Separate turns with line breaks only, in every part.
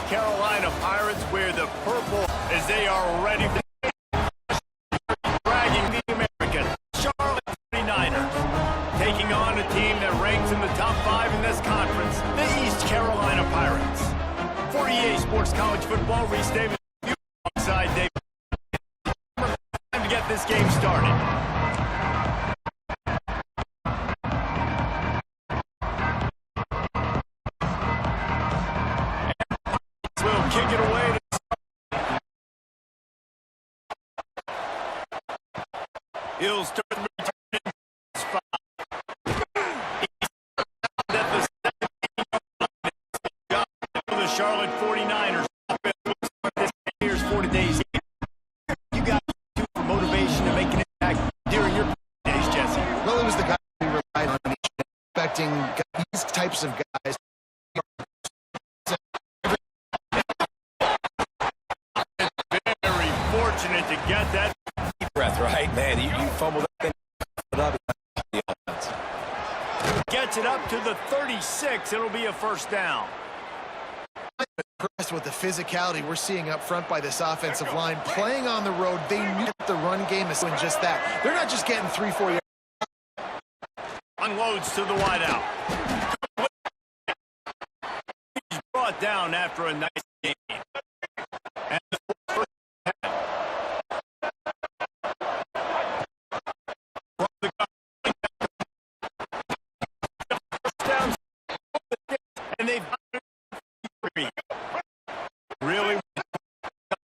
Carolina Pirates wear the purple as they are ready for dragging the American Charlotte 49ers, taking on a team that ranks in the top 5 in this conference, the East Carolina Pirates. For EA Sports College Football, Reese Davis alongside David. Time to get this game started. Kick it away. He'll start the return spot. The Charlotte 49ers this year's 40 days. You got to do for motivation to make an impact during your days, Jesse.
Well, he was the guy we relied on, expecting these types of guys.
Fortunate to get that
breath, right? Man, you fumbled that thing up.
Gets it up to the 36. It'll be a first down.
I'm impressed with the physicality we're seeing up front by this offensive line. Playing on the road, they knew the run game is doing just that. They're not just getting 3-4 yards.
Unloads to the wideout. He's brought down after a nice game. And the first down, and they've really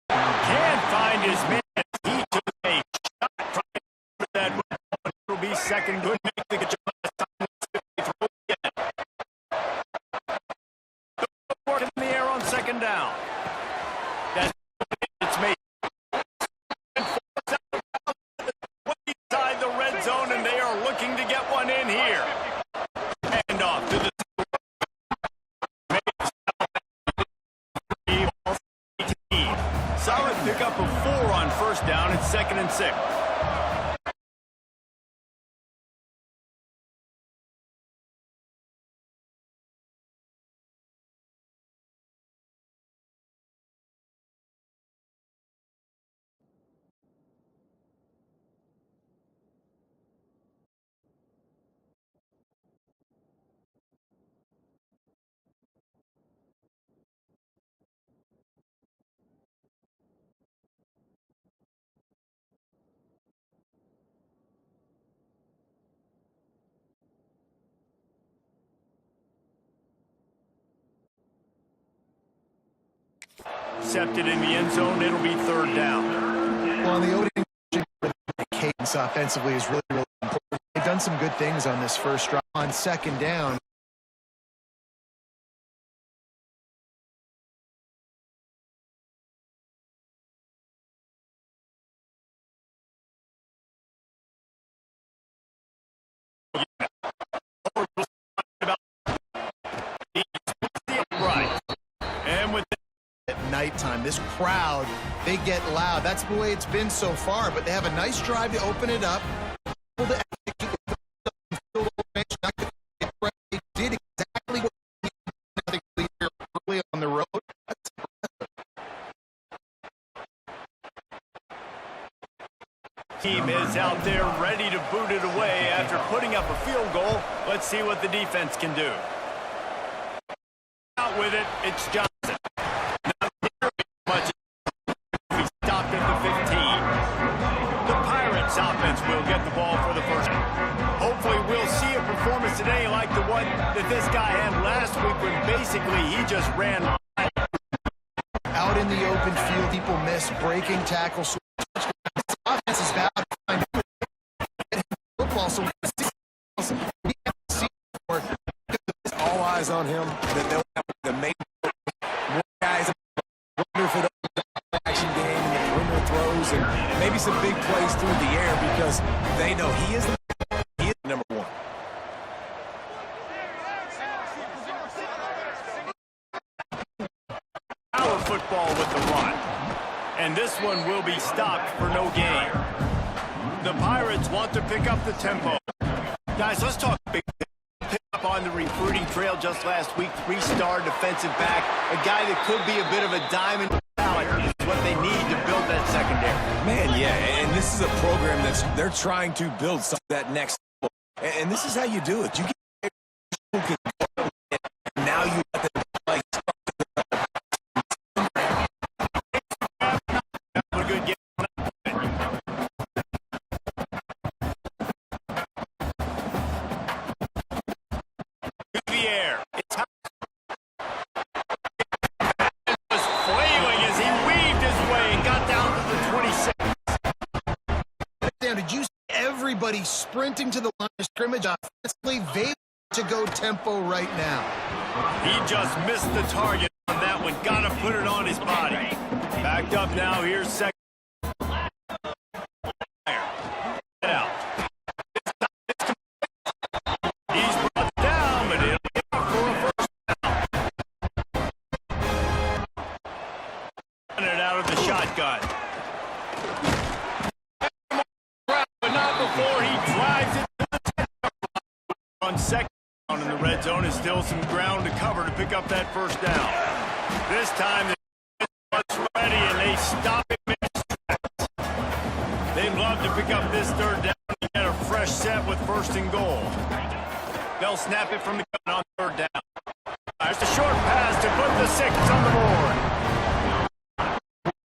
can't find his man. He took a shot for that. It'll be second. Good make the work in the air on second down. That's it's made. Inside the red zone, and they are looking to get one in here. And off to the solid pickup of 4 on first down. It's 2nd and 6. Intercepted in the end zone. It'll be 3rd down.
Well, the opening cadence offensively is really, really important. They've done some good things on this first drive. On second down, nighttime. This crowd, they get loud. That's the way it's been so far, but they have a nice drive to open it up. They did exactly what they did early on the road.
Team is out there ready to boot it away after putting up a field goal. Let's see what the defense can do. Out with it, it's Johnson. Offense will get the ball for the first. Hopefully we'll see a performance today like the one that this guy had last week when basically he just ran
out in the open field. People miss breaking tackles. This offense is bad. Football, so we have to see
all eyes on him. That they'll have the main more guys wonder for the action game and the perimeter throws and maybe some big plays through the air because they know he is number 1.
Power football with the run. And this one will be stopped for no gain. The Pirates want to pick up the tempo. Guys, let's talk big pick up on the recruiting trail. detail just last week. 3-star defensive back, a guy that could be a bit of a diamond talent. Is what they need to build that secondary.
Man, yeah, and this is a program they're trying to build that next level. And this is how you do it. You get now you let them play.
A good game. The air. It's was flailing as he weaved his way and got down to the 26.
Now, did you see everybody sprinting to the line of scrimmage offensively? They want to go tempo right now.
He just missed the target on that one. Got to put it on his body. Backed up now. Here's second. Out. He's brought down, but it'll be out for a first down. Run it out of the shotgun. But not before he drives it to the 10. On second down in the red zone is still some ground to cover to pick up that first down. This time they're ready and they stop him in his tracks. They'd love to pick up this third down and get a fresh set with first and goal. They'll snap it from the gun on third down. There's a short pass to put the 6 on the board.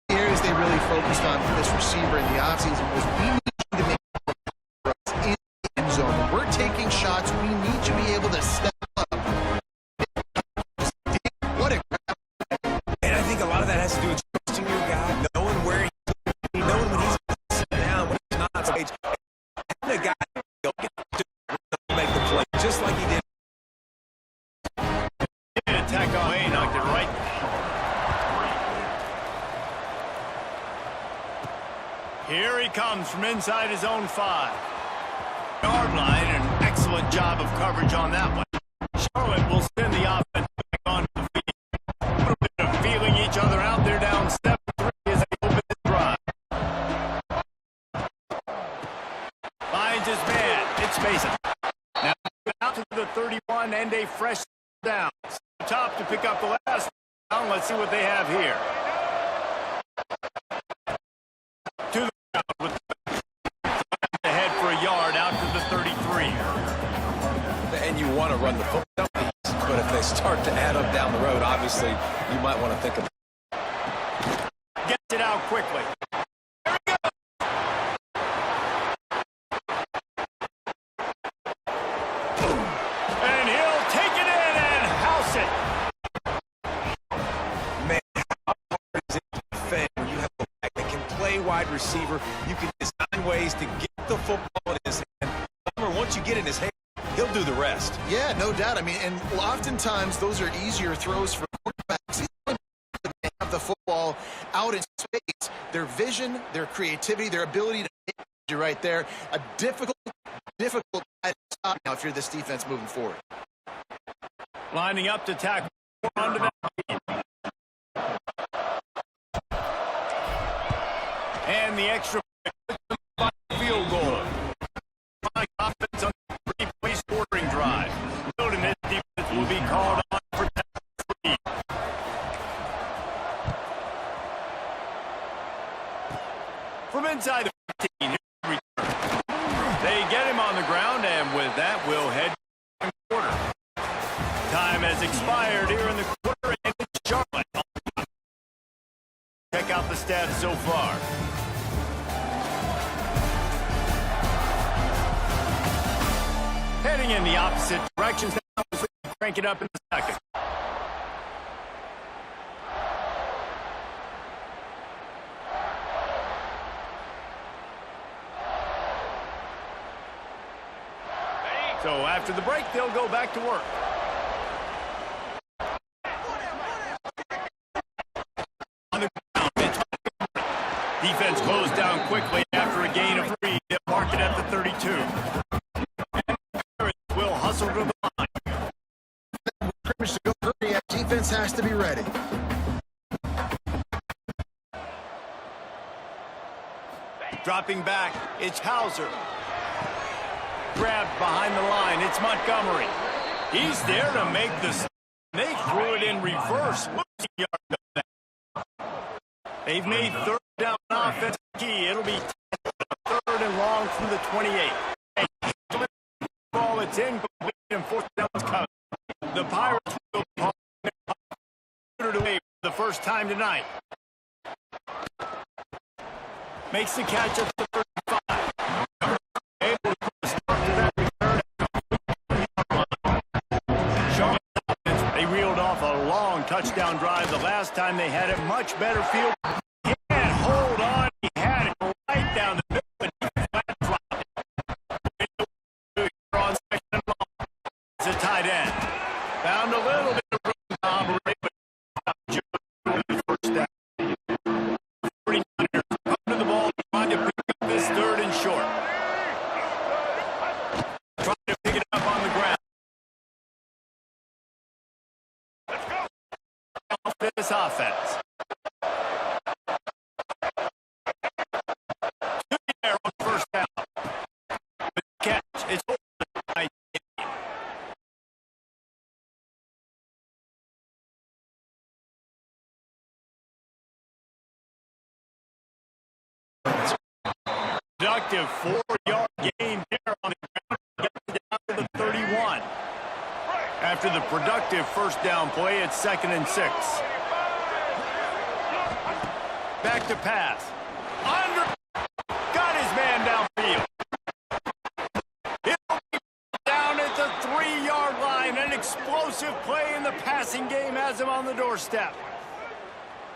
The areas they really focused on for this receiver in the offseason was we need you to make in the end zone. When we're taking shots, we need you to be able to step up. What a grab.
And I think a lot of that has to do with trusting your guy, knowing where knowing when he's sitting down, when he's not stage. And the guy to make the play, just like he did.
Attack on way, knocked it right. Here he comes from inside his own 5-yard line. An excellent job of coverage on that one. Charlotte will send the offense back on the field. A little bit of feeling each other out there down 7-3 as they open the drive. Finds his man. It's Mason. Now out to the 31 and a fresh down. Top to pick up the last down. Let's see what they have here. To the ground with the head for a yard out to the 33.
And you want to run the football, but if they start to add up down the road, obviously you might want to think of it.
Gets it out quickly. There we go. And he'll take it in and house it.
Man, how hard is it to defend when you have a back that can play wide receiver? You can design ways to get the football in his hand. Once you get in his hand, he'll do the rest.
Yeah, no doubt. I mean, and oftentimes those are easier throws for quarterbacks. They have the football out in space. Their vision, their creativity, their ability to hit you right there. A difficult guy to stop now if you're this defense moving forward.
Lining up to tackle onto that lead. And the extra field goal. Offense on the 3-play scoring drive. Noting this defense will be called on for that 3. From inside the 15, they get him on the ground, and with that, we'll head to the quarter. Time has expired here in the quarter, and it's Charlotte. Check out the stats so far. Heading in the opposite directions. Crank it up in a second. So after the break, they'll go back to work. On the ground, defense closed down quickly after a gain of 3. They'll mark it at the 32. Will hustle to the line.
To go hurry, defense has to be ready.
Dropping back, it's Hauser. Grabbed behind the line, it's Montgomery. He's there to make the... They threw it in reverse. They've made third down offense key. It'll be third and long from the 28. Ball it's in, and fourth down's coming. The Pirates will put it away for the first time tonight. Makes the catch at the 35. Able to put a start to that return. They reeled off a long touchdown drive the last time they had it. Much better field. He can't hold on. He had it right down the middle, but he flat dropped it. On second and long. It's a tight end. Found a little bit of room to operate, but the first down. 49ers come to the ball, trying to pick up this third and short. Trying to pick it up on the ground. Let's go. This offense. There on first down. The catch. It's over. Productive 4-yard gain there on the ground. Gets down to the 31. After the productive first down play, it's 2nd and 6. Back to pass. Under. Got his man downfield. He'll be down at the 3-yard line. An explosive play in the passing game has him on the doorstep.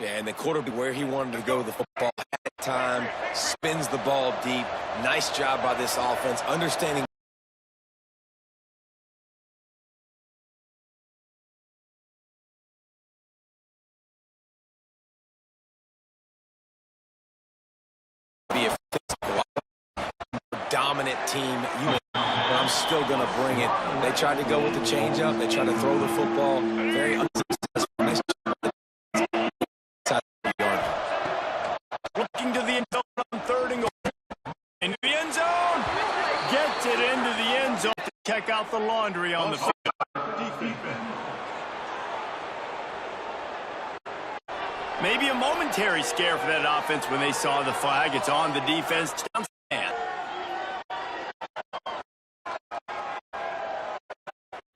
Yeah, and the quarterback where he wanted to go the football at time, spins the ball deep. Nice job by this offense, understanding. Be a physical, dominant team. I'm still going to bring it. They tried to go with the changeup. They tried to throw the football. Very unsuccessful. Nice job.
Looking to the end zone on 3rd and goal. Into the end zone. Gets it into the end zone to check out the laundry on the field. Maybe a momentary scare for that offense when they saw the flag. It's on the defense.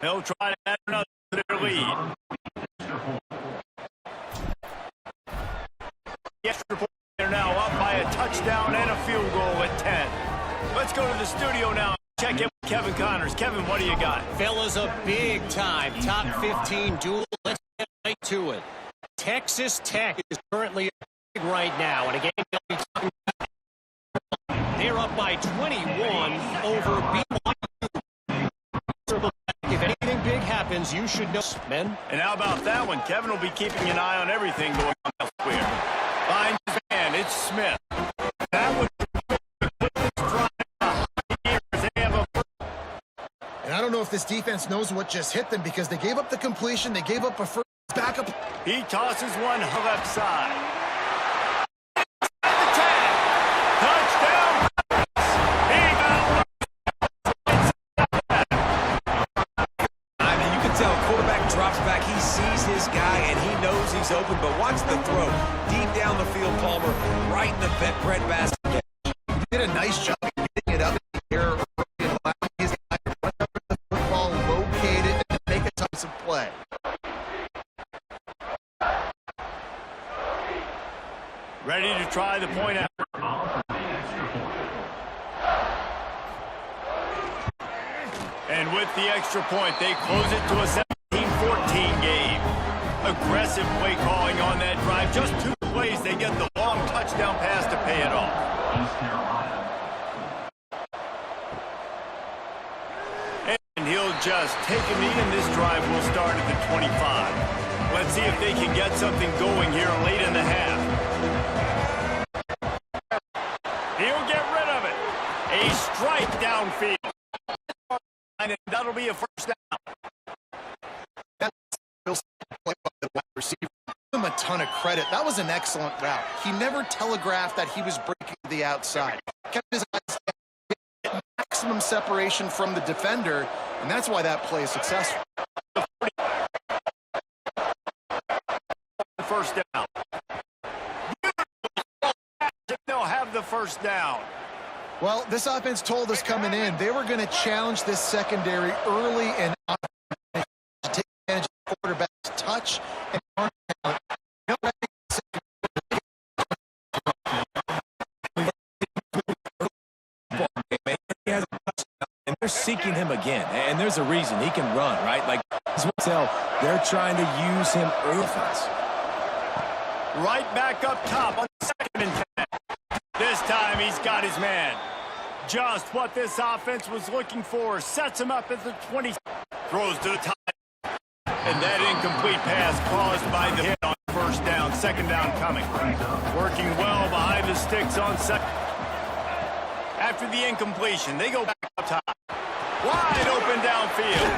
He'll try to add another to their lead. The extra point, they're now up by a touchdown and a field goal at 10. Let's go to the studio now. Check in with Kevin Connors. Kevin, what do you got?
Fellas, a big-time top 15 duel. Let's get right to it. Texas Tech is currently right now in a game they'll be talking about. They're up by 21 over BYU. If anything big happens, you should know, men.
And how about that one? Kevin will be keeping an eye on everything going on elsewhere. Finds his man. It's Smith. That was
And I don't know if this defense knows what just hit them because they gave up the completion. They gave up a first backup.
He tosses one left side. The 10. Touchdown.
I mean, you can tell quarterback drops back. He sees his guy, and he knows he's open. But watch the throw. Deep down the field, Palmer, right in the breadbasket.
He did a nice job getting it up in the air and allowing his guy to run over the football, locate it, and make a tough play.
Ready to try the point out. And with the extra point, they close it to a 17-14 game. Aggressive play calling on that drive. Just 2 plays, they get the long touchdown pass to pay it off. And he'll just take a knee, and this drive will start at the 25. Let's see if they can get something going here late in the half. He'll get rid of it. A strike downfield. And that'll be a first down.
Receiver. Give him a ton of credit. That was an excellent route. He never telegraphed that he was breaking to the outside. Kept his eyes down, maximum separation from the defender, And that's why that play is successful.
First down. They'll have the first down.
Well, this offense told us coming in they were going to challenge this secondary early and often to take advantage of the quarterback's touch and arm talent.
And they're seeking him again, and there's a reason. He can run, right? Like, they're trying to use him early.
Right back up top on 2nd and 10. This time he's got his man. Just what this offense was looking for. Sets him up at the 20. Throws to the top. And that incomplete pass caused by the hit on first down. 2nd down coming. Working well behind the sticks on 2nd. After the incompletion, they go back up top. Wide open downfield.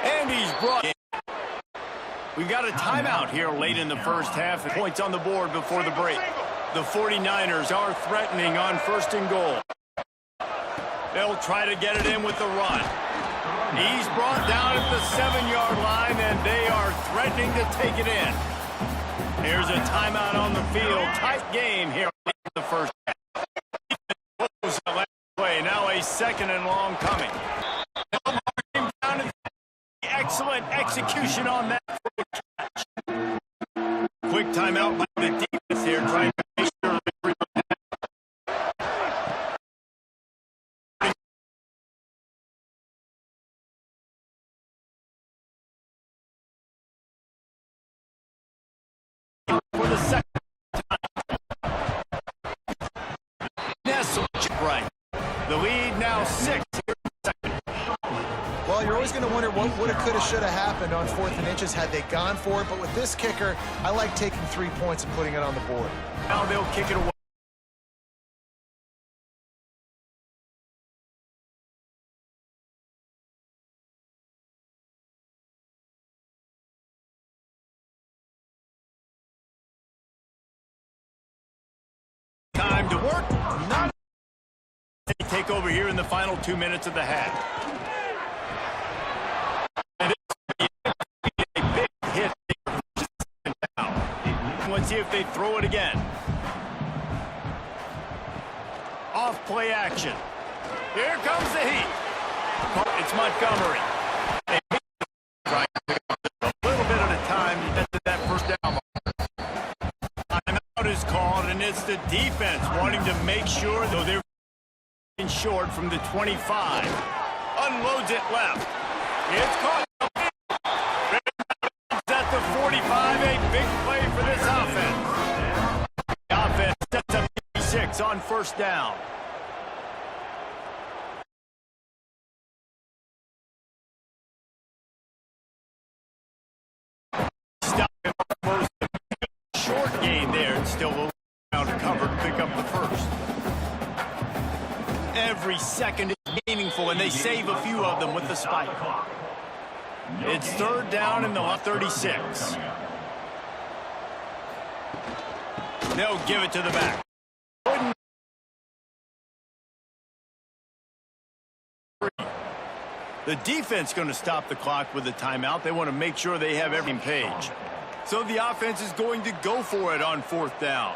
And he's brought in. We've got a timeout here late in the first half. Points on the board before the break. The 49ers are threatening on 1st and goal. They'll try to get it in with the run. He's brought down at the 7-yard line, and they are threatening to take it in. Here's a timeout on the field. Tight game here in the first half. Now a 2nd and long coming. Excellent execution on that catch. Quick timeout by the defense here, trying to make sure. For the 2nd time. Nestle right. The lead now 6 here in the 2nd.
Well, you're always going to wonder what woulda, coulda, shoulda happened on 4th and inches had they gone for it. But with this kicker, I like taking 3 points and putting it on the board.
Now they'll kick it away. Time to work. Not they take over here in the final 2 minutes of the half. Let's see if they throw it again. Off play action. Here comes the heat. It's Montgomery. They try a little bit at a time to get to that first down. Timeout is called, and it's the defense wanting to make sure, though they're in short from the 25. Unloads it left. It's caught. At the 45, a big play for this offense. The offense sets up 6 on first down. Stop him first. Short gain there, and still around to cover to pick up the first. Every second is meaningful, and they save a few of them with the spike. It's 3rd down in the 36. They'll give it to the back. The defense going to stop the clock with a timeout. They want to make sure they have every page. So the offense is going to go for it on 4th down.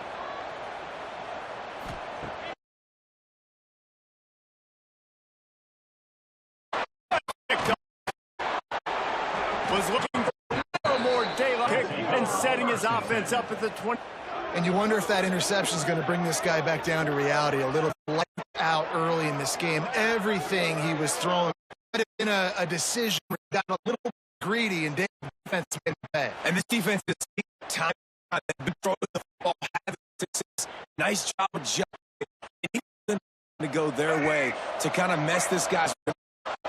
Was looking for a little more daylight pick and setting his offense up at the 20.
And you wonder if that interception is going to bring this guy back down to reality. A little light out early in this game. Everything he was throwing might have been a decision where he got a little greedy and defense made him pay.
And this defense is time to throw the ball, having success. Nice job of jumping. To go their way to kind of mess this guy's.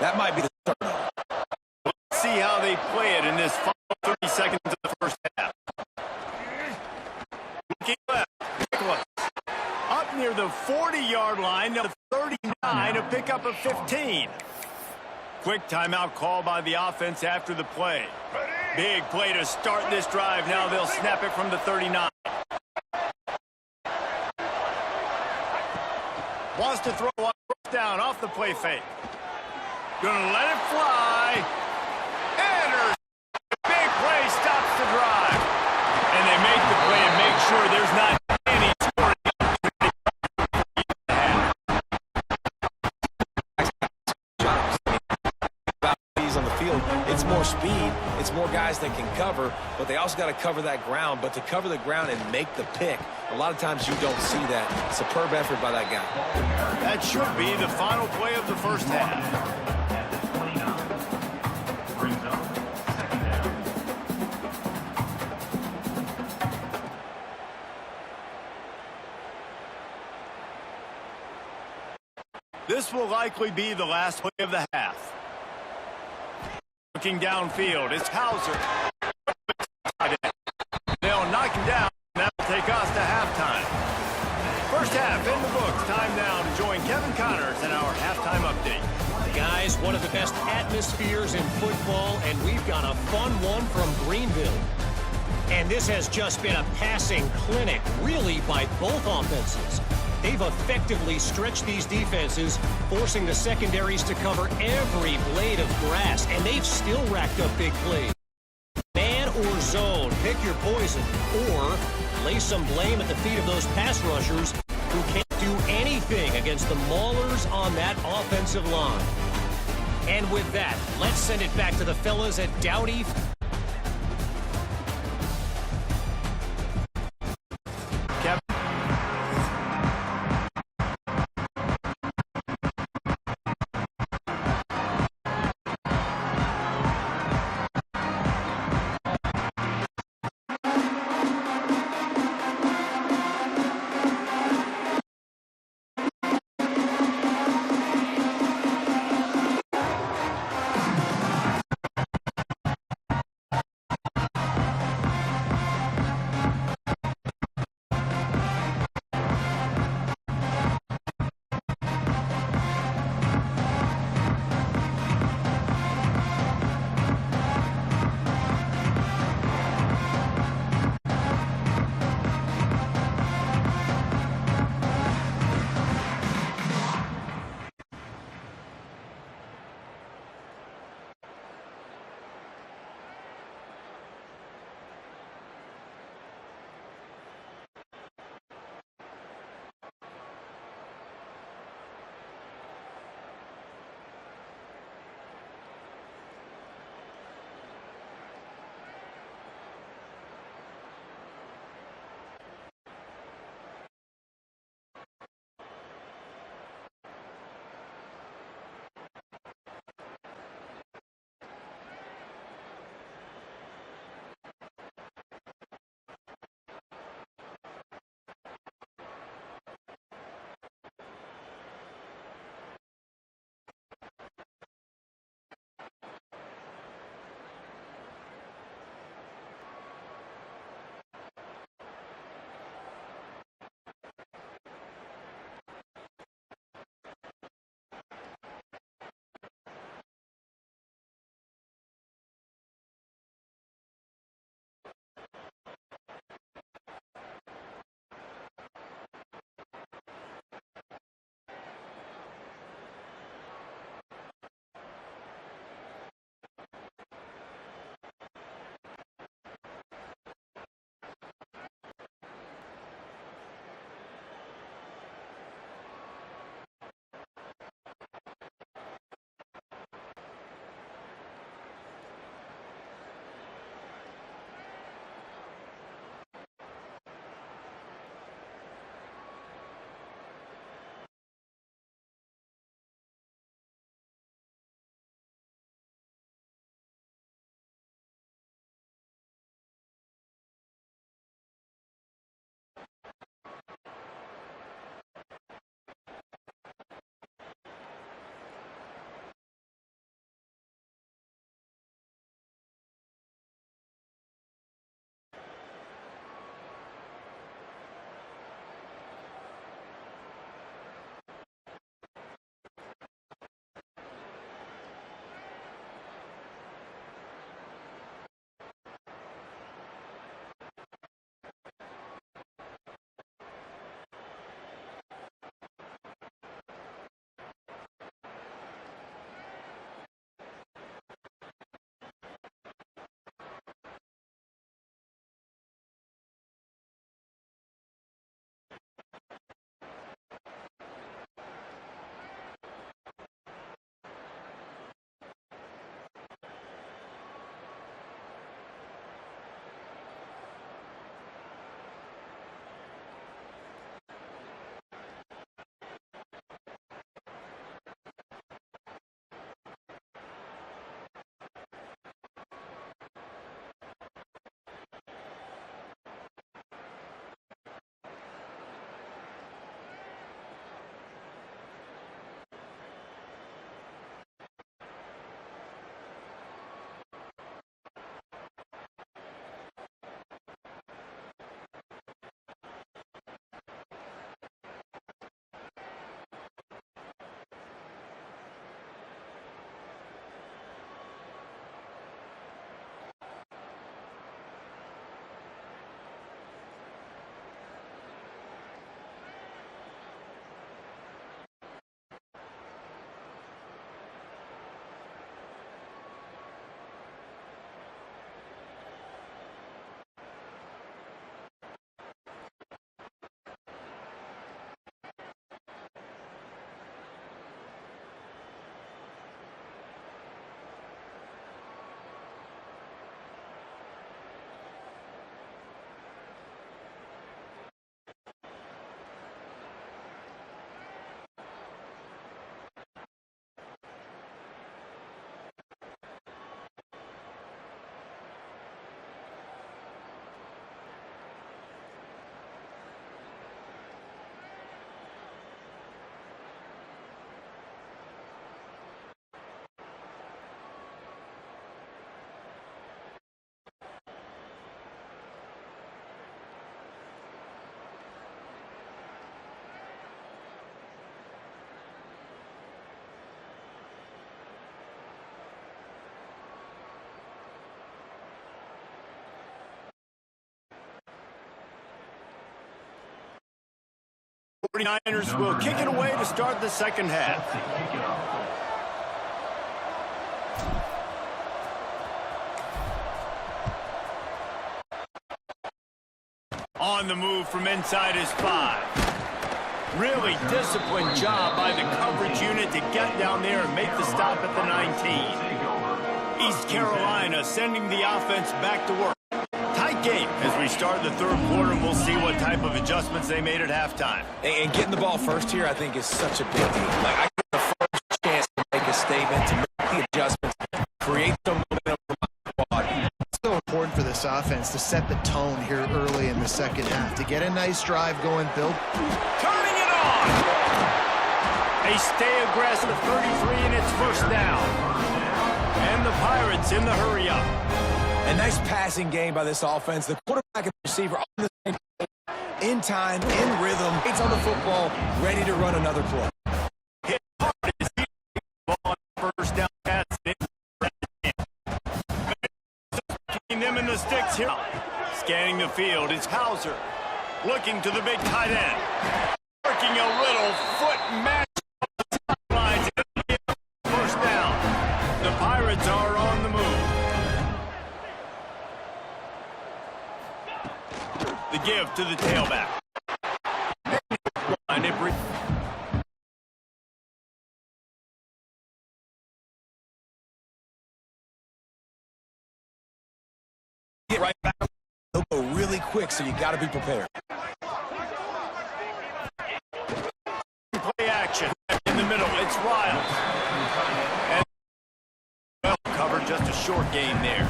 That might be the start.
Let's see how they play it in this final 30 seconds of the first half. Looking left, Nicholas. Up near the 40-yard line, the 39, a pickup of 15. Quick timeout call by the offense after the play. Big play to start this drive. Now they'll snap it from the 39. Wants to throw on first down off the play fake. Gonna let it fly. Enters. Big play stops the drive. And they make the play and make sure there's not any scoring
opportunities on the field. It's more speed. It's more guys that can cover, but they also got to cover that ground. But to cover the ground and make the pick, a lot of times you don't see that. Superb effort by that guy.
That should be the final play of the first half. This will likely be the last play of the half. Looking downfield, it's Hauser. They'll knock him down, and that'll take us to halftime. First half in the books. Time now to join Kevin Connors in our halftime update.
Guys, one of the best atmospheres in football, and we've got a fun one from Greenville. And this has just been a passing clinic, really, by both offenses. They've effectively stretched these defenses, forcing the secondaries to cover every blade of grass, and they've still racked up big plays. Man or zone, pick your poison, or lay some blame at the feet of those pass rushers who can't do anything against the maulers on that offensive line. And with that, let's send it back to the fellas at Dowdy.
Kevin. 49ers will kick it away to start the second half. On the move from inside his 5. Really disciplined job by the coverage unit to get down there and make the stop at the 19. East Carolina sending the offense back to work. Tight game as we start the third quarter, and we'll see what type of adjustments they made at halftime.
And getting the ball first here, I think, is such a big deal. Like, I get the first chance to make a statement, to make the adjustments, create some momentum for my squad.
It's so important for this offense to set the tone here early in the second half, to get a nice drive going, build.
Turning it on! They stay aggressive, 33, and it's first down. And the Pirates in the hurry-up.
A nice passing game by this offense. The quarterback and the receiver on the same page, in time, in rhythm. It's on the football, ready to run another play.
Hit hard is ball on the first down pass. Between them and the sticks here. Scanning the field is Hauser. Looking to the big tight end. Working a little foot match on the sidelines. First down. The Pirates are on the move. The give to the tailback.
Get right back. They'll go really quick, so you got to be prepared.
Play action in the middle. It's Riles. And well covered, just a short game there.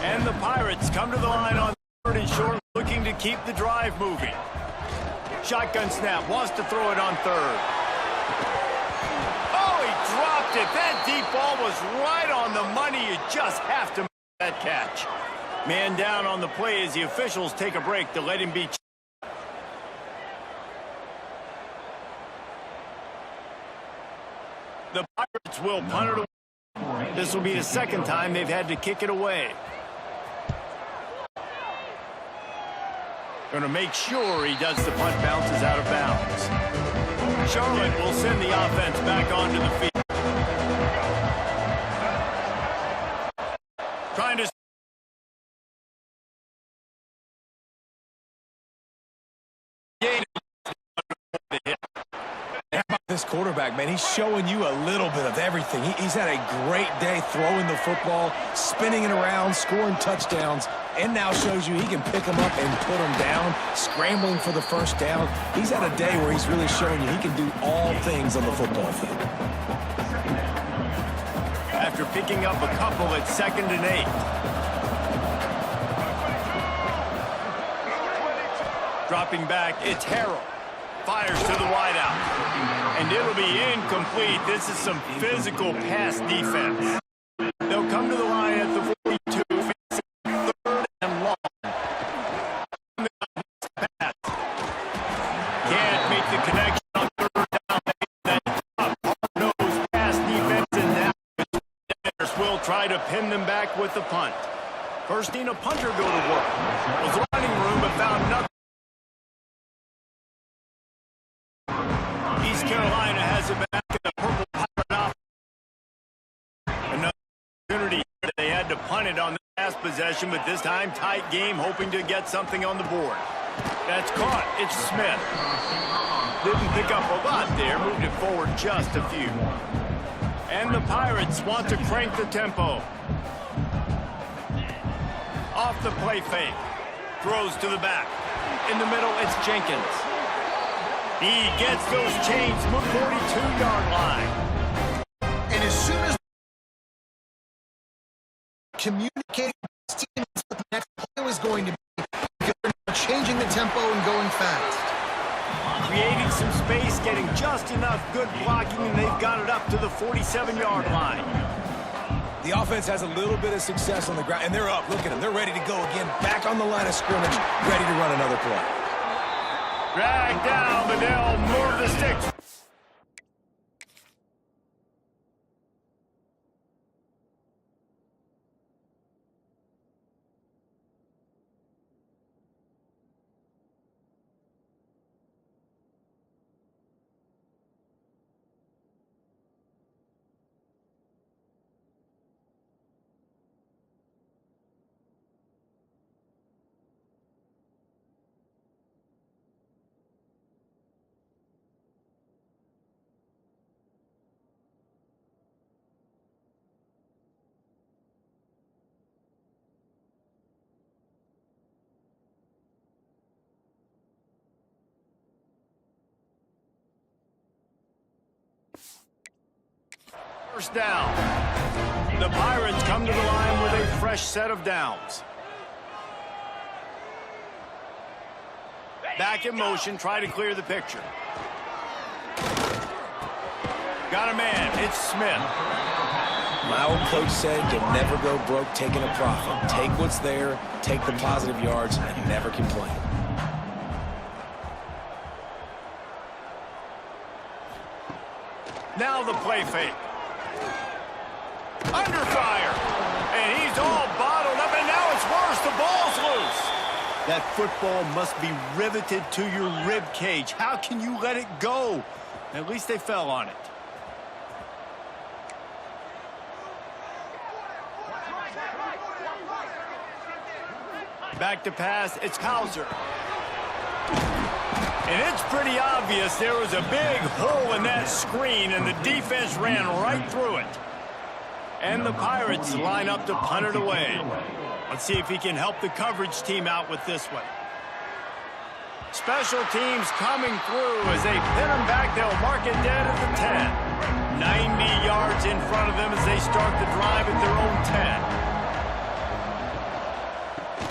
And the Pirates come to the line on third and short, looking to keep the drive moving. Shotgun snap, wants to throw it on third. Oh, he dropped it. That deep ball was right on the money. You just have to make that catch. Man down on the play as the officials take a break to let him be. The Pirates will punt it away. This will be the second time they've had to kick it away. Going to make sure he does the punt, bounces out of bounds. Charlotte will send the offense back onto the field. Trying to
This quarterback, man, he's showing you a little bit of everything. He's had a great day throwing the football, spinning it around, scoring touchdowns, and now shows you he can pick them up and put them down, scrambling for the first down. He's had a day where he's really showing you he can do all things on the football field.
After picking up a couple at 2nd and 8. Dropping back, it's Harrell. Fires to the wideout. And it'll be incomplete. This is some physical pass defense. They'll come to the line at the 42, facing 3rd and long. Pass. Can't make the connection on 3rd down. That hard-nosed pass defense, and now the will try to pin them back with the punt. First seen a punter go to work. Was running room but found nothing. East Carolina has it back in the purple pirate off. Another opportunity. They had to punt it on the last possession, but this time tight game, hoping to get something on the board. That's caught. It's Smith. Didn't pick up a lot there. Moved it forward just a few. And the Pirates want to crank the tempo. Off the play fake. Throws to the back. In the middle, it's Jenkins. He gets those chains from the 42-yard line.
And as soon as communicating with his team what the next play was going to be, because they're changing the tempo and going fast.
Creating some space, getting just enough good blocking, and they've got it up to the 47-yard line.
The offense has a little bit of success on the ground, and they're up. Look at them. They're ready to go again, back on the line of scrimmage, ready to run another play.
Drag down, but they'll move the sticks. First down. The Pirates come to the line with a fresh set of downs. Back in motion, try to clear the picture. Got a man, it's Smith.
My old coach said you'll never go broke taking a profit. Take what's there, take the positive yards, and never complain.
Now the play fake. Under fire. And he's all bottled up, and now it's worse. The ball's loose. That football must be riveted to your rib cage. How can you let it go? At least they fell on it. Back to pass, it's Hauser. And it's pretty obvious there was a big hole in that screen, and the defense ran right through it. And the Pirates line up to punt it away. Let's see if he can help the coverage team out with this one. Special teams coming through as they pin them back. They'll mark it dead at the 10. 90 yards in front of them as they start the drive at their own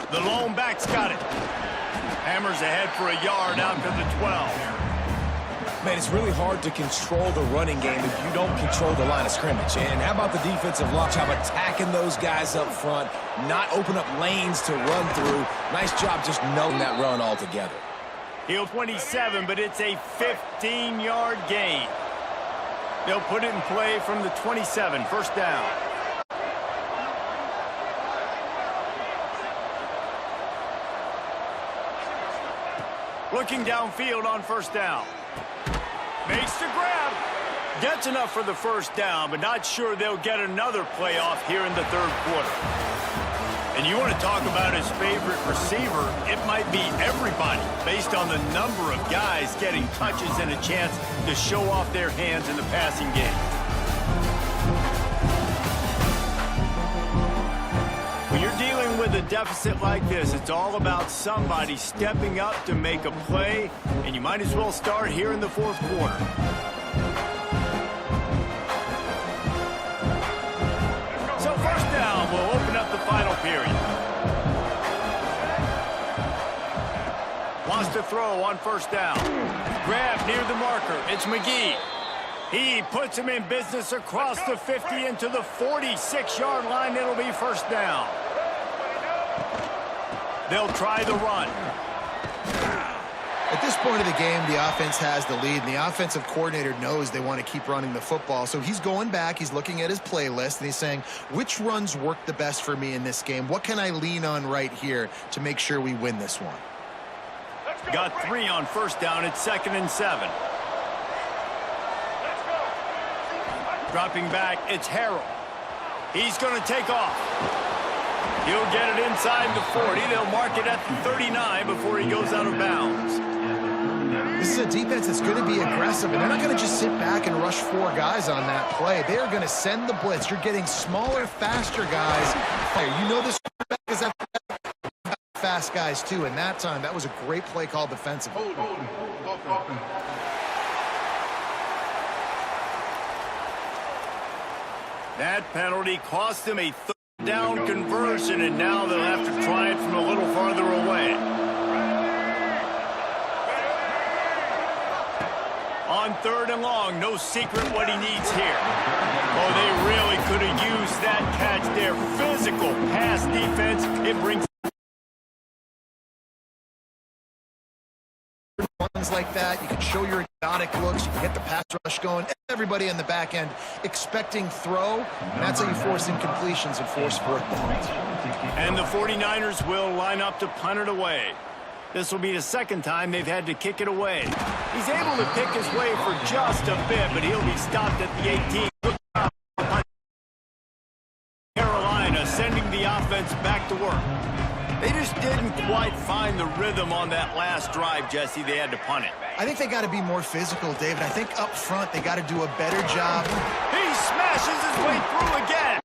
10. The lone back's got it. Hammers ahead for a yard out to the 12.
Man, it's really hard to control the running game if you don't control the line of scrimmage. And how about the defensive line job attacking those guys up front, not open up lanes to run through. Nice job just knowing that run altogether.
He'll 27, but it's a 15-yard gain. They'll put it in play from the 27, first down. Looking downfield on first down. Makes the grab. Gets enough for the first down, but not sure they'll get another playoff here in the third quarter. And you want to talk about his favorite receiver, it might be everybody based on the number of guys getting touches and a chance to show off their hands in the passing game. When you're dealing with a deficit like this, it's all about somebody stepping up to make a play, and you might as well start here in the fourth quarter. So first down will open up the final period. Wants to throw on first down. Grab near the marker. It's McGee. He puts him in business across the 50 into the 46-yard line. It'll be first down. They'll try the run.
At this point of the game, the offense has the lead, and the offensive coordinator knows they want to keep running the football. So he's going back, he's looking at his playlist, and he's saying, which runs work the best for me in this game? What can I lean on right here to make sure we win this one?
Got 3 on first down. It's 2nd and 7. Dropping back, it's Harrell. He's going to take off. He'll get it inside the 40. They'll mark it at the 39 before he goes out of bounds.
This is a defense that's going to be aggressive, and they're not going to just sit back and rush 4 guys on that play. They are going to send the blitz. You're getting smaller, faster guys. You know this is that fast guys, too. And that time, that was a great play call defensively.
That penalty cost them a third down conversion, and now they'll have to try it from a little farther away. On 3rd and long, no secret what he needs here. Oh, they really could have used that catch there. Physical pass defense. It brings
ones like that. You can show your exotic looks. You can get the pass rush going. Everybody in the back end expecting throw, and that's how you force incompletions and force 4th downs.
And the 49ers will line up to punt it away. This will be the 2nd time they've had to kick it away. He's able to pick his way for just a bit, but he'll be stopped at the 18. Carolina sending the offense back to work. They just didn't quite find the rhythm on that last drive, Jesse. They had to punt it.
I think they got to be more physical, David. I think up front they got to do a better job.
He smashes his way through again.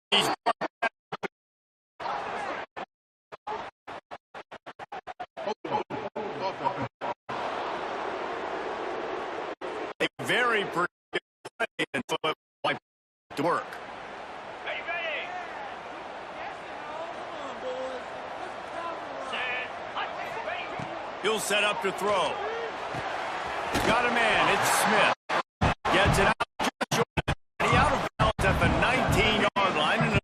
He's a very predictable play. He'll set up to throw. Got a man. It's Smith. Gets it out. Out of bounds at the 19-yard line.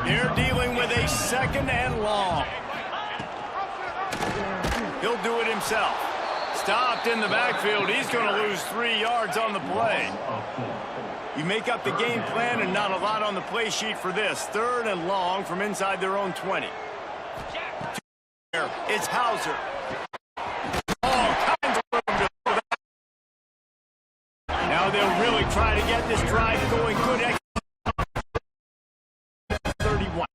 They're dealing with a second and long. He'll do it himself. Stopped in the backfield. He's going to lose 3 yards on the play. You make up the game plan and not a lot on the play sheet for this. 3rd and long from inside their own 20. It's Hauser. All kinds of room to throw that. Now they'll really try to get this drive going. Good. 31.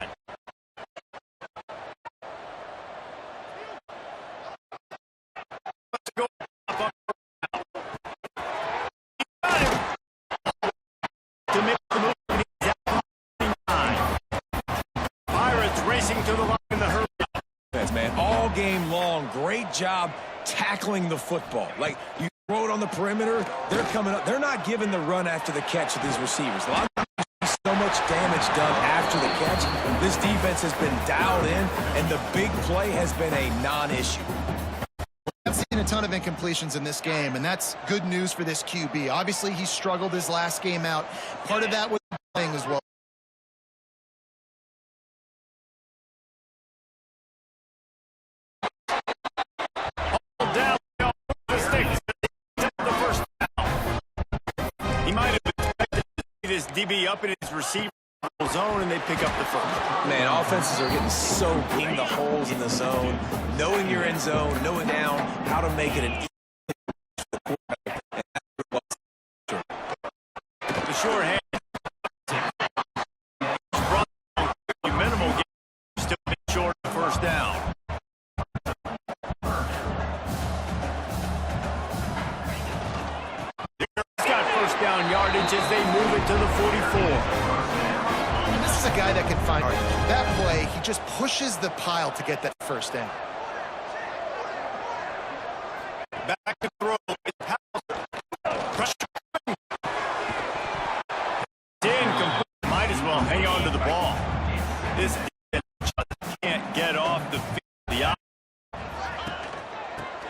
Let's go. To make the move. Pirates racing to the line in the hurry.
Man, all game long, great job tackling the football. Like, you throw it on the perimeter, they're coming up. They're not giving the run after the catch to these receivers. A lot of times you see so much damage done after the catch. This defense has been dialed in, and the big play has been a non-issue.
I've seen a ton of incompletions in this game, and that's good news for this QB. Obviously, he struggled his last game out. Part of that was playing as well.
His DB up in his receiver zone, and they pick up the first.
Man, offenses are getting so in the holes in the zone, knowing your end zone, knowing down how to make it an easy
the short hand. Minimal game, still short of first down. First down yardage as they move it to the 44.
And this is a guy that can find that play. He just pushes the pile to get that first down.
Back to throw. Might as well hang on to the ball. This just can't get off the field.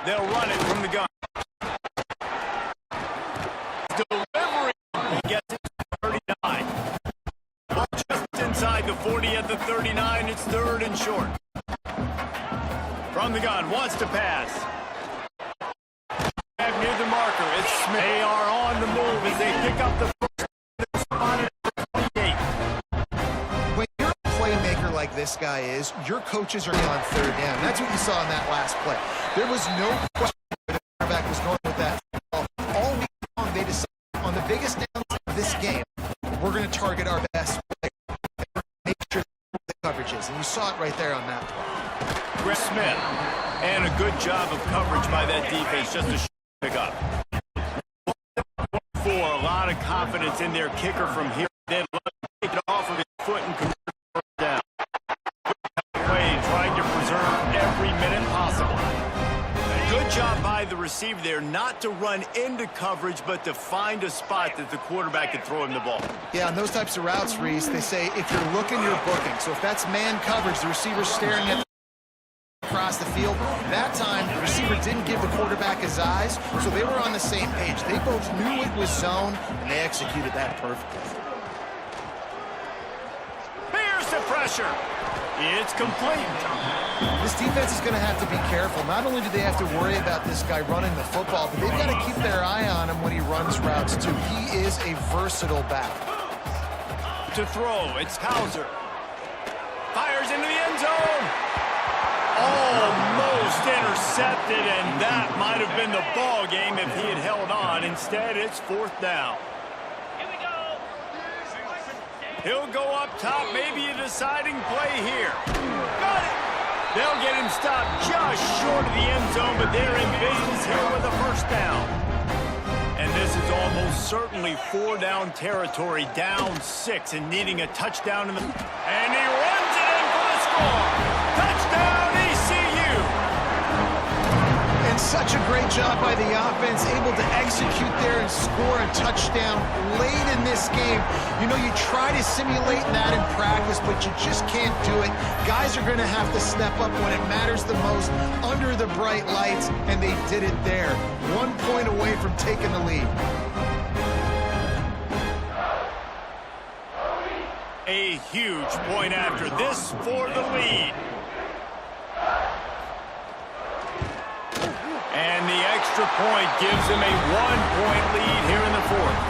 They'll run it from the gun. Delivery. He gets it to 39. Well, just inside the 40 at the 39. It's 3rd and short. From the gun, wants to pass. Near the marker, it's Smith. They are on the move as they pick up the first spot at 28.
When you're a playmaker like this guy is, your coaches are on 3rd down. That's what you saw in that last play. There was no question where the quarterback was going with that. All week long, they decided on the biggest downs of this game, we're going to target our best player. Make sure the coverages. And you saw it right there on that play.
Chris Smith. And a good job of coverage by that defense just to pick up. For a lot of confidence in their kicker from here. They take it off of his foot and convert it down. Play, trying to preserve every minute possible. Good job by the receiver there not to run into coverage, but to find a spot that the quarterback can throw him the ball.
Yeah, on those types of routes, Reese, they say if you're looking, you're booking. So if that's man coverage, the receiver's staring at across the field. That time, the receiver didn't give the quarterback his eyes, so they were on the same page. They both knew it was zone, and they executed that perfectly.
Here's the pressure. It's complete.
This defense is going to have to be careful. Not only do they have to worry about this guy running the football, but they've got to keep their eye on him when he runs routes, too. He is a versatile back.
To throw, it's Hauser. Fires into the end zone. Almost intercepted, and that might have been the ball game if he had held on. Instead, it's 4th down. Here we go. He'll go up top, maybe a deciding play here. Got it. They'll get him stopped just short of the end zone, but they're in business here with a first down. And this is almost certainly 4-down territory, down 6 and needing a touchdown in the... And he runs it in for the score. Touchdown, ECU!
And such a great job by the offense, able to execute there and score a touchdown late in this game. You know, you try to simulate that in practice, but you just can't do it. Guys are going to have to step up when it matters the most under the bright lights, and they did it there. 1 point away from taking the lead.
A huge point after this for the lead. And the extra point gives him a 1-point lead here in the fourth.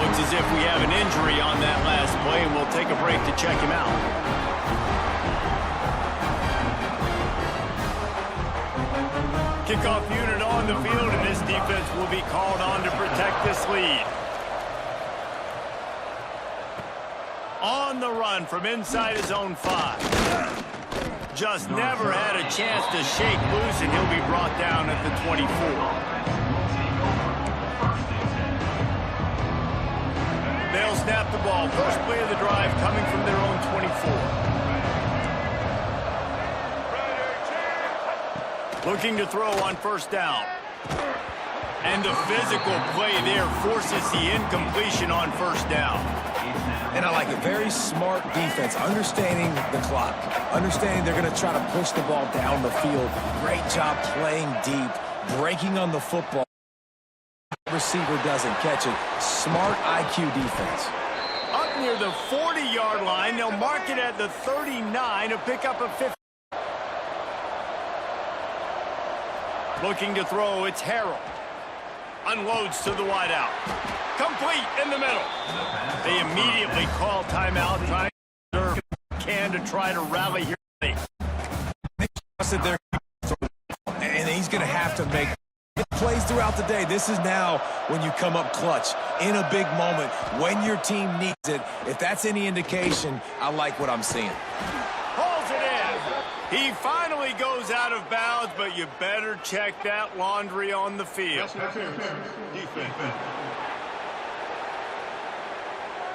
Looks as if we have an injury on that last play, and we'll take a break to check him out. Kickoff unit on the field, and this defense will be called on to protect this lead. On the run from inside his own 5. Just never had a chance to shake loose, and he'll be brought down at the 24. They'll snap the ball. First play of the drive coming from their own 24. Looking to throw on first down. And the physical play there forces the incompletion on first down.
And I like it. Very smart defense, understanding the clock, understanding they're going to try to push the ball down the field. Great job playing deep, breaking on the football. Receiver doesn't catch it. Smart IQ defense.
Up near the 40-yard line, they'll mark it at the 39 to pick up a 50. Looking to throw, it's Harrell. Unloads to the wideout. Complete in the middle. They immediately call timeout, trying to try to rally here.
They trusted their, and he's going to have to make plays throughout the day. This is now when you come up clutch in a big moment when your team needs it. If that's any indication, I like what I'm seeing.
Pulls it in. He finally goes out of bounds, but you better check that laundry on the field.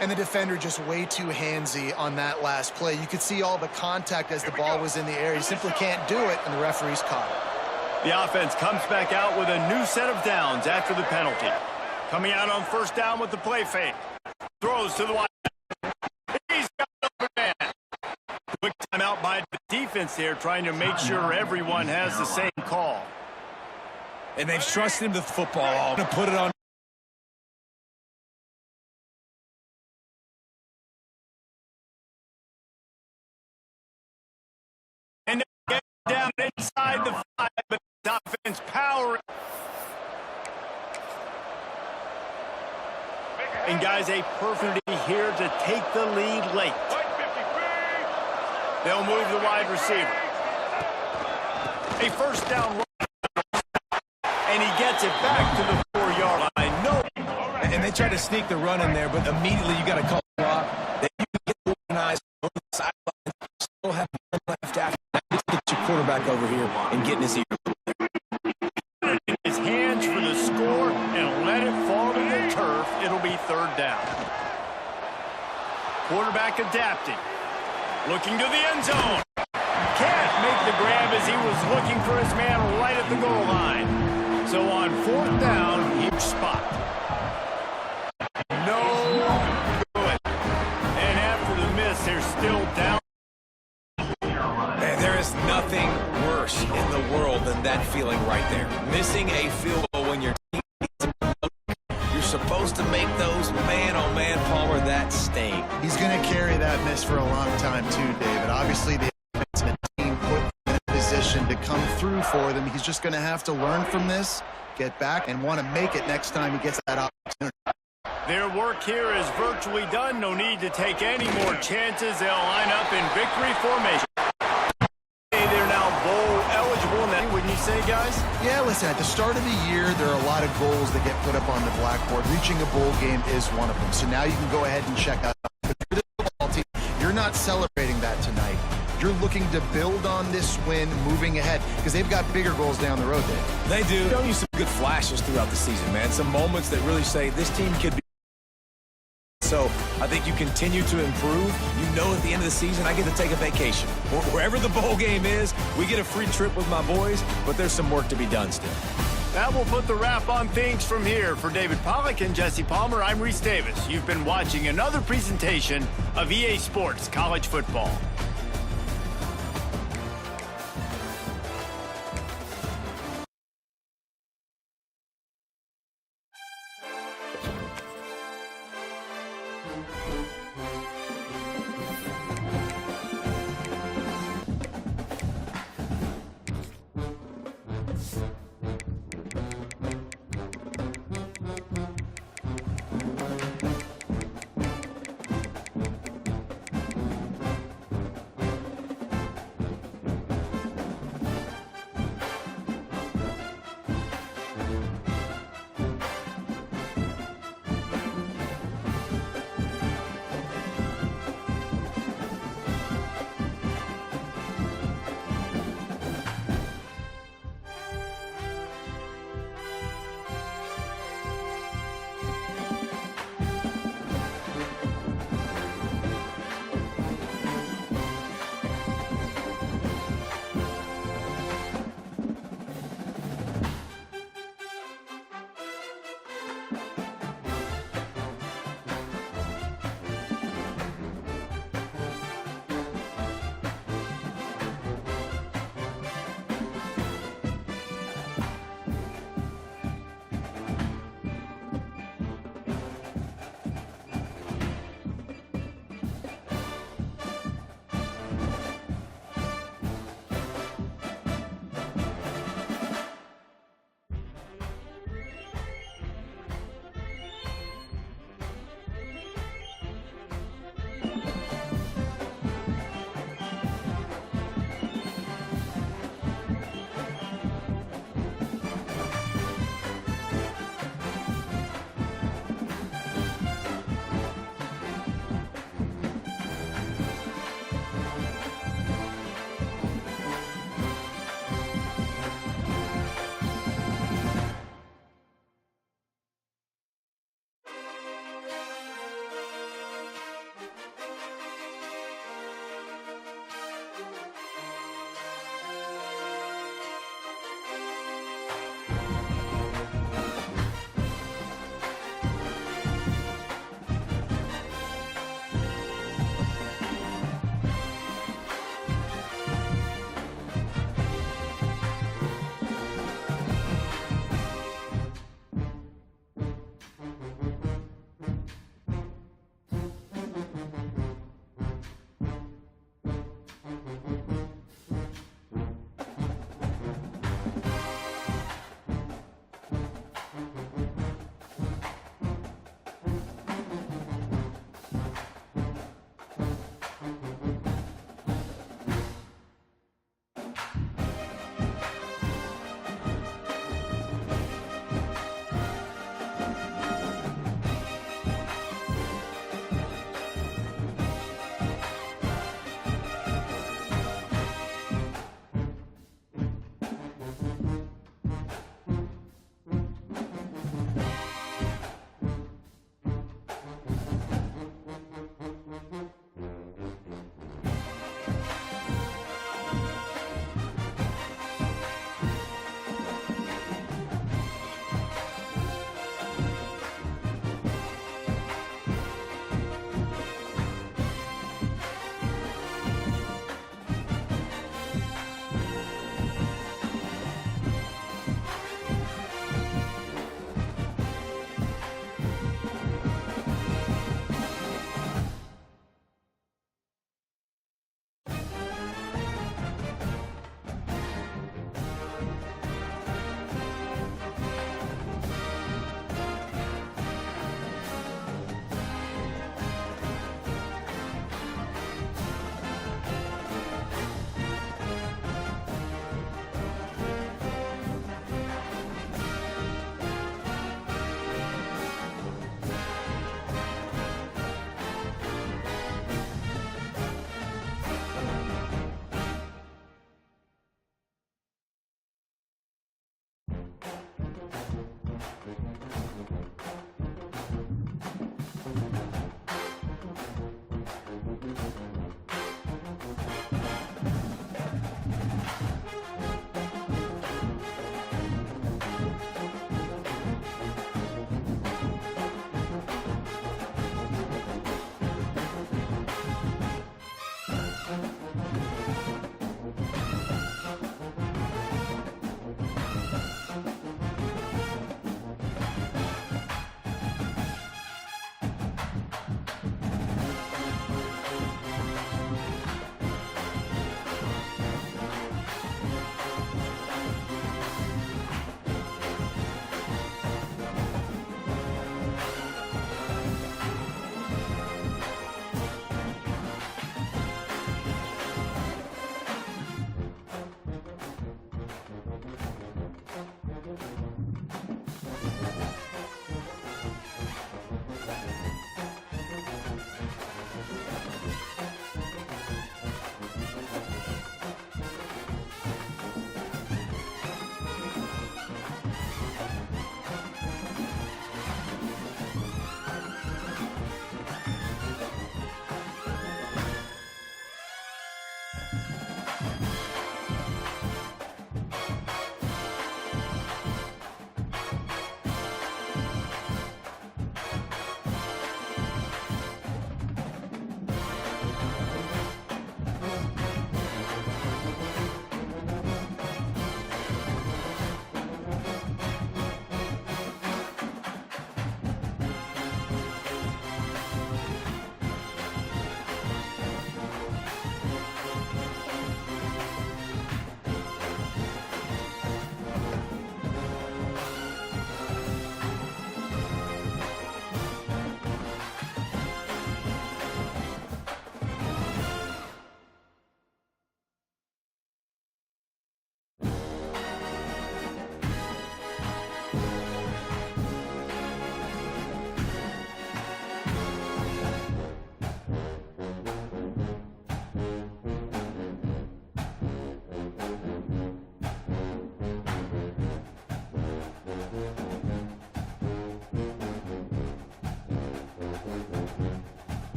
And the defender just way too handsy on that last play. You could see all the contact as the ball was in the air. He simply can't do it, and the referee's caught it.
The offense comes back out with a new set of downs after the penalty. Coming out on first down with the play fake. Throws to the wide. He's got an open man. Quick timeout by the defense here, trying to make sure everyone has the same call.
And they've trusted him with the football to put it on.
And get down inside the 5, but the offense power. And guys, a perfect here to take the lead late. They'll move the wide receiver. A first down run. And he gets it back to the 4-yard line. No.
And they try to sneak the run in there, but immediately you got to call the block. Then you get organized on the sideline. Still have one left after that. Get your quarterback over here and get in his ear.
His hands for the score and let it fall to the turf. It'll be third down. Quarterback adapting. Looking to the end zone. Can't make the grab as he was looking for his man right at the goal line. So on fourth down, huge spot. No good. And after the miss, they're still down.
And there is nothing worse in the world than that feeling right there. Missing a field goal when your team needs a you're supposed to make those man-on-man, Palmer, that sting.
He's going to carry that miss for a long time too, David. Obviously, the team put him in a position to come through for them. He's just going to have to learn from this, get back, and want to make it next time he gets that opportunity.
Their work here is virtually done. No need to take any more chances. They'll line up in victory formation. They're now bowl eligible, wouldn't you say, guys?
Yeah, listen, at the start of the year, there are a lot of goals that get put up on the blackboard. Reaching a bowl game is one of them. So now you can go ahead and check out. If you're the football team, you're not celebrating that tonight. You're looking to build on this win moving ahead because they've got bigger goals down the road, Dave.
They do. Show you some good flashes throughout the season, man. Some moments that really say this team could be. So I think you continue to improve. You know at the end of the season, I get to take a vacation. Wherever the bowl game is, we get a free trip with my boys, but there's some work to be done still.
That will put the wrap on things from here. For David Pollack and Jesse Palmer, I'm Reese Davis. You've been watching another presentation of EA Sports College Football.